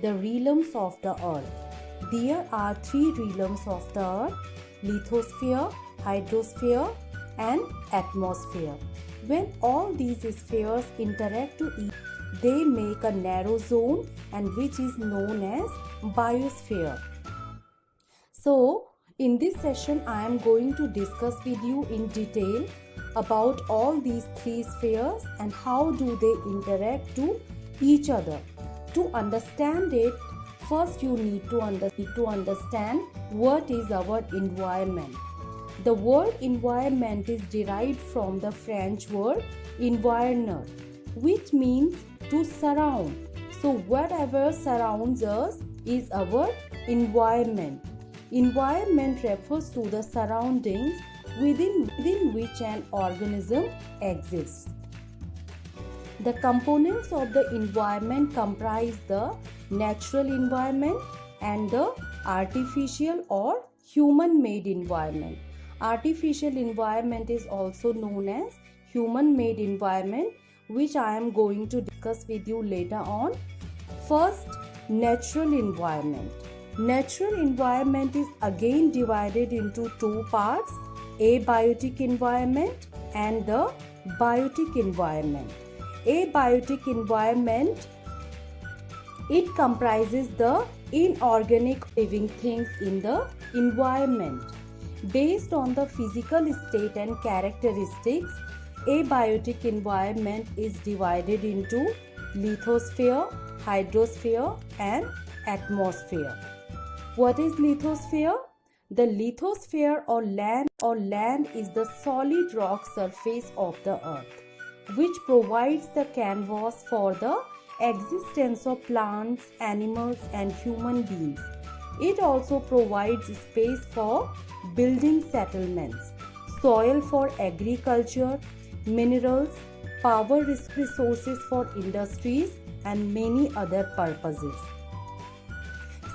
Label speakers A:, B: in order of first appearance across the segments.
A: the realms of the earth. There are three realms of the earth: lithosphere, hydrosphere, and atmosphere. When all these spheres interact to each, they make a narrow zone, and which is known as biosphere. So, in this session, I am going to discuss with you in detail about all these three spheres and how do they interact to each other. To understand it, first you need to understand what is our environment. The word environment is derived from the French word environner, which means to surround. So whatever surrounds us is our environment. Environment refers to the surroundings within which an organism exists. The components of the environment comprise the natural environment and the artificial or human-made environment. Artificial environment is also known as human-made environment, which I am going to discuss with you later on. First, natural environment. Natural environment is again divided into two parts: abiotic environment and the biotic environment. Abiotic environment, it comprises the inorganic living things in the environment. Based on the physical state and characteristics, abiotic environment is divided into lithosphere, hydrosphere, and atmosphere. What is lithosphere? The lithosphere or land is the solid rock surface of the earth, which provides the canvas for the existence of plants, animals, and human beings. It also provides space for building settlements, soil for agriculture, minerals, power resources for industries, and many other purposes.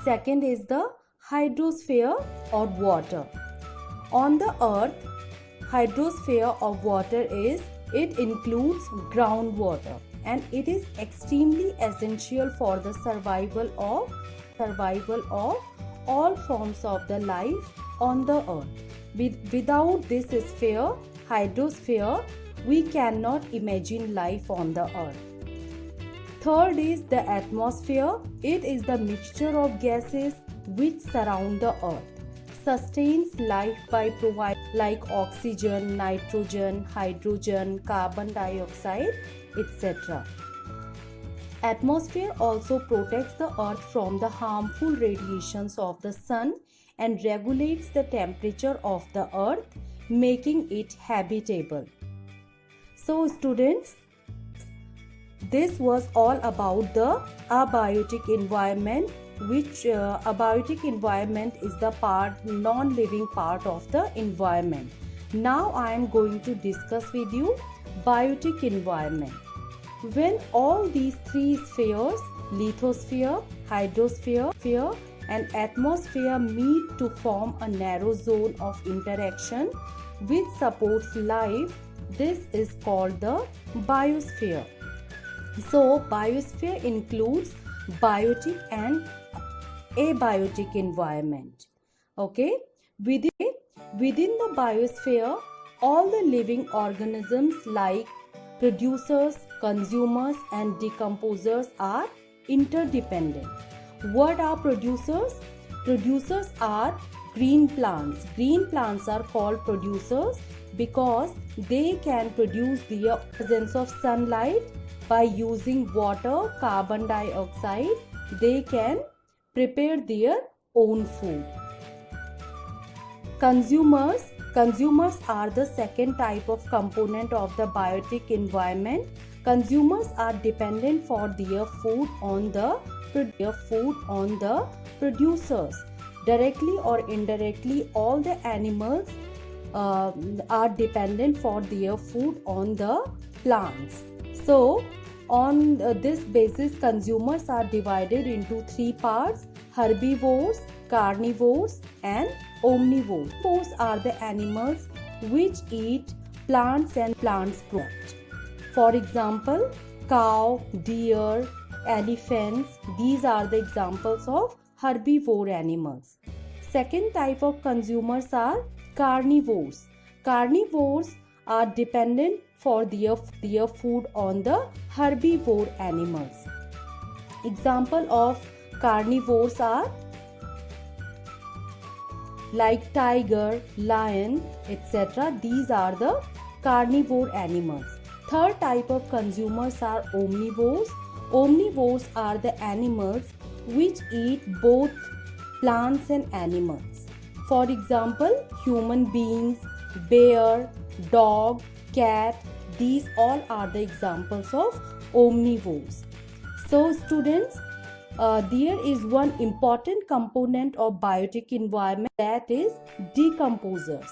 A: Second is the hydrosphere or water. On the earth, hydrosphere of water it includes groundwater, and it is extremely essential for the survival of all forms of the life on the earth. Without this sphere, hydrosphere, we cannot imagine life on the earth. Third is the atmosphere. It is the mixture of gases which surround the earth, sustains life by providing like oxygen, nitrogen, hydrogen, carbon dioxide, etc. Atmosphere also protects the earth from the harmful radiations of the sun and regulates the temperature of the earth, making it habitable. So students, this was all about the abiotic environment, which abiotic environment is the non-living part of the environment. Now I am going to discuss with you biotic environment. When all these three spheres, lithosphere, hydrosphere, and atmosphere meet to form a narrow zone of interaction which supports life, this is called the biosphere. So, biosphere includes biotic and abiotic environment. Okay, within the biosphere, all the living organisms like producers, consumers, and decomposers are interdependent. What are producers? Producers are green plants. Green plants are called producers because they can produce the presence of sunlight. By using water, carbon dioxide, they can prepare their own food. Consumers are the second type of component of the biotic environment. Consumers are dependent for their food on the producers. Directly or indirectly, all the animals are dependent for their food on the plants. So, on this basis, consumers are divided into three parts: herbivores, carnivores, and omnivores. Omnivores are the animals which eat plants and plants products. For example, cow, deer, elephants. These are the examples of herbivore animals. Second type of consumers are carnivores. Carnivores are dependent for their food on the herbivore animals. Example of carnivores are like tiger, lion, etc. These are the carnivore animals. Third type of consumers are omnivores. Omnivores are the animals which eat both plants and animals. For example, human beings, bear, dog, cat, these all are the examples of omnivores. So students, there is one important component of biotic environment, that is decomposers.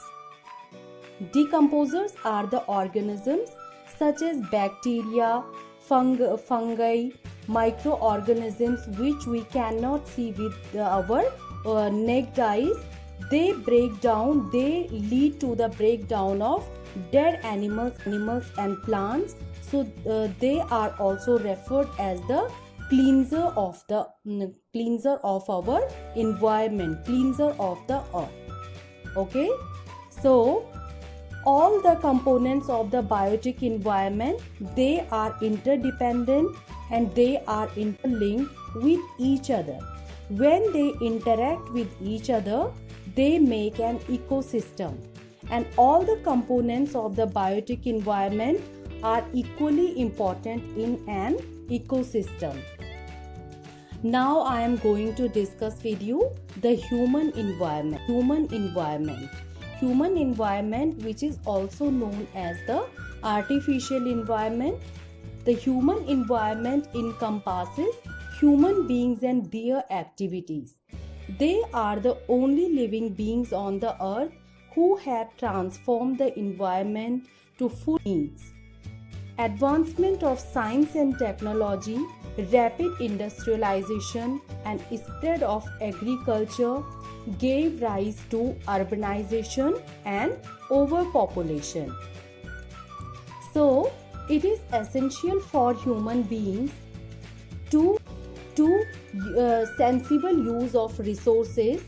A: Decomposers are the organisms such as bacteria, fungi, microorganisms which we cannot see with our naked eyes. They break down, they lead to the breakdown of dead animals and plants. So they are also referred as the cleanser of our environment, cleanser of the earth. Okay, so all the components of the biotic environment, they are interdependent and they are interlinked with each other. When they interact with each other, they make an ecosystem, and all the components of the biotic environment are equally important in an ecosystem. Now I am going to discuss with you the human environment. Human environment, which is also known as the artificial environment. The human environment encompasses human beings and their activities. They are the only living beings on the earth who have transformed the environment to full needs. Advancement of science and technology, rapid industrialization, and spread of agriculture gave rise to urbanization and overpopulation. So, it is essential for human beings to sensible use of resources.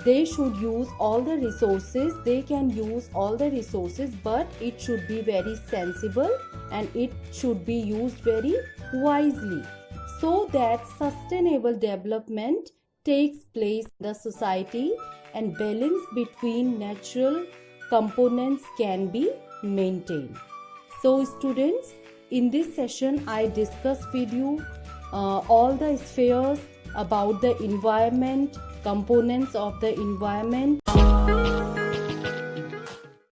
A: They should use all the resources. They can use all the resources, but it should be very sensible and it should be used very wisely, so that sustainable development takes place in the society and balance between natural components can be maintained. So students, in this session I discussed with you all the spheres about the environment, components of the environment.